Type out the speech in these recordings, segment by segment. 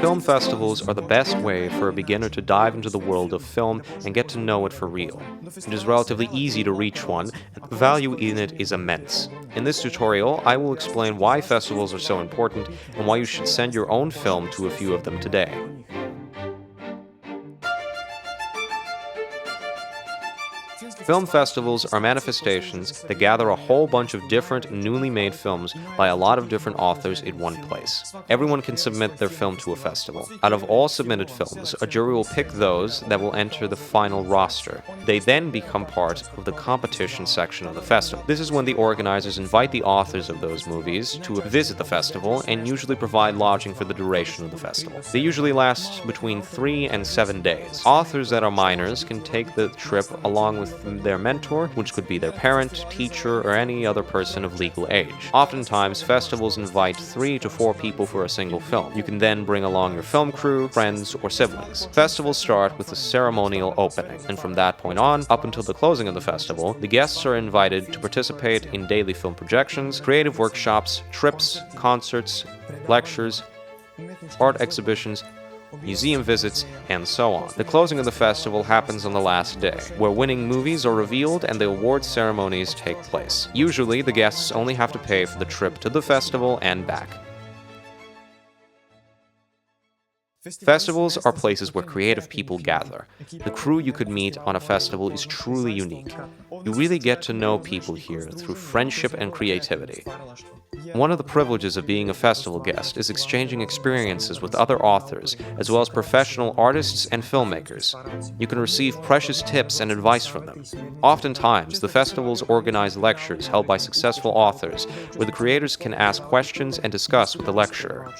Film festivals are the best way for a beginner to dive into the world of film and get to know it for real. It is relatively easy to reach one, and the value in it is immense. In this tutorial, I will explain why festivals are so important and why you should send your own film to a few of them today. Film festivals are manifestations that gather a whole bunch of different, newly made films by a lot of different authors in one place. Everyone can submit their film to a festival. Out of all submitted films, a jury will pick those that will enter the final roster. They then become part of the competition section of the festival. This is when the organizers invite the authors of those movies to visit the festival and usually provide lodging for the duration of the festival. They usually last between 3 and 7 days. Authors that are minors can take the trip along with their mentor, which could be their parent, teacher, or any other person of legal age. Oftentimes, festivals invite 3 to 4 people for a single film. You can then bring along your film crew, friends, or siblings. Festivals start with a ceremonial opening, and from that point on, up until the closing of the festival, the guests are invited to participate in daily film projections, creative workshops, trips, concerts, lectures, art exhibitions, museum visits, and so on. The closing of the festival happens on the last day, where winning movies are revealed and the award ceremonies take place. Usually, the guests only have to pay for the trip to the festival and back. Festivals are places where creative people gather. The crew you could meet on a festival is truly unique. You really get to know people here through friendship and creativity. One of the privileges of being a festival guest is exchanging experiences with other authors, as well as professional artists and filmmakers. You can receive precious tips and advice from them. Oftentimes, the festivals organize lectures held by successful authors, where the creators can ask questions and discuss with the lecturer.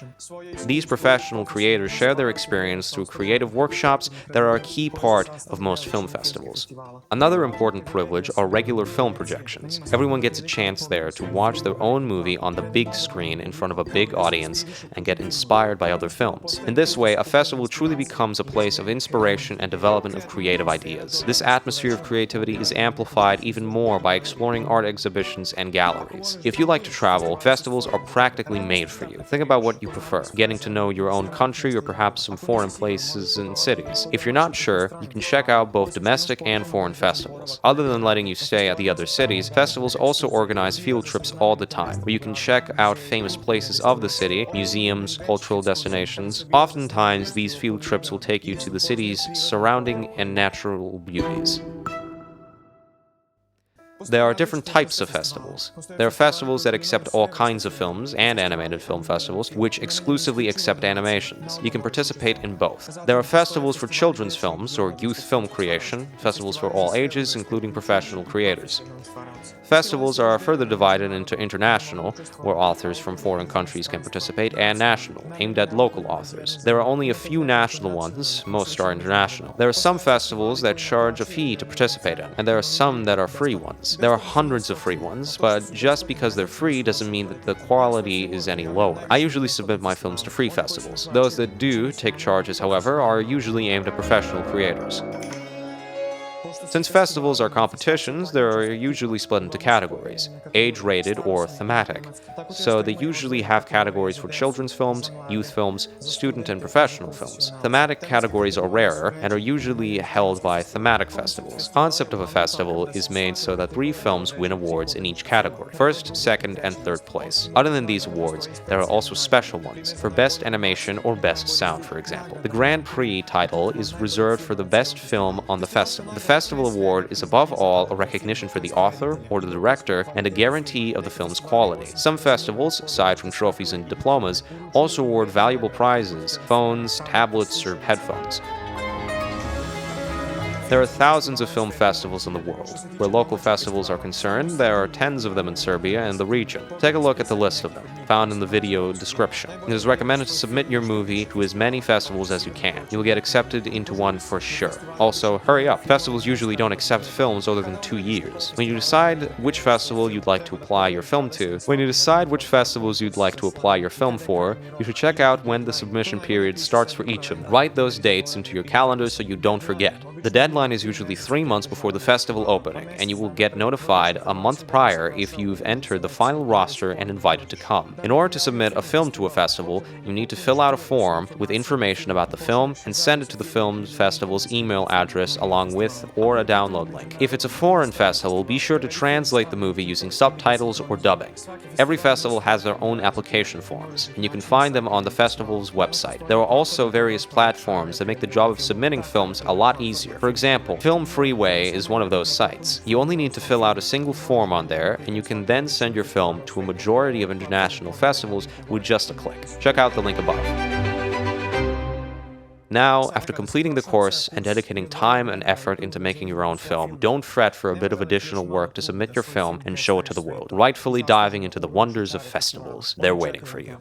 These professional creators share their experience through creative workshops that are a key part of most film festivals. Another important privilege are regular film projections. Everyone gets a chance there to watch their own movie on the big screen in front of a big audience and get inspired by other films. In this way, a festival truly becomes a place of inspiration and development of creative ideas. This atmosphere of creativity is amplified even more by exploring art exhibitions and galleries. If you like to travel, festivals are practically made for you. Think about what you prefer, getting to know your own country or perhaps some foreign places and cities. If you're not sure, you can check out both domestic and foreign festivals. Other than letting you stay at the other cities, festivals also organize field trips all the time, where you can check out famous places of the city, museums, cultural destinations. Oftentimes, these field trips will take you to the city's surrounding and natural beauties. There are different types of festivals. There are festivals that accept all kinds of films, and animated film festivals, which exclusively accept animations. You can participate in both. There are festivals for children's films, or youth film creation, festivals for all ages, including professional creators. Festivals are further divided into international, where authors from foreign countries can participate, and national, aimed at local authors. There are only a few national ones, most are international. There are some festivals that charge a fee to participate in, and there are some that are free ones. There are hundreds of free ones, but just because they're free doesn't mean that the quality is any lower. I usually submit my films to free festivals. Those that do take charges, however, are usually aimed at professional creators. Since festivals are competitions, they are usually split into categories, age-rated or thematic. So they usually have categories for children's films, youth films, student and professional films. Thematic categories are rarer and are usually held by thematic festivals. The concept of a festival is made so that 3 films win awards in each category, first, second, and third place. Other than these awards, there are also special ones, for best animation or best sound, for example. The Grand Prix title is reserved for the best film on the festival. The festival award is above all a recognition for the author or the director and a guarantee of the film's quality. Some festivals, aside from trophies and diplomas, also award valuable prizes, phones, tablets, or headphones. There are thousands of film festivals in the world. Where local festivals are concerned, there are tens of them in Serbia and the region. Take a look at the list of them, found in the video description. It is recommended to submit your movie to as many festivals as you can. You'll get accepted into one for sure. Also, hurry up. Festivals usually don't accept films older than 2 years. When you decide which festivals you'd like to apply your film for, you should check out when the submission period starts for each of them. Write those dates into your calendar so you don't forget. The deadline deadline is usually 3 months before the festival opening, and you will get notified a month prior if you've entered the final roster and invited to come. In order to submit a film to a festival, you need to fill out a form with information about the film and send it to the film festival's email address along with or a download link. If it's a foreign festival, be sure to translate the movie using subtitles or dubbing. Every festival has their own application forms, and you can find them on the festival's website. There are also various platforms that make the job of submitting films a lot easier. For example, Film Freeway is one of those sites. You only need to fill out a single form on there, and you can then send your film to a majority of international festivals with just a click. Check out the link above. Now, after completing the course and dedicating time and effort into making your own film, don't fret for a bit of additional work to submit your film and show it to the world, rightfully diving into the wonders of festivals. They're waiting for you.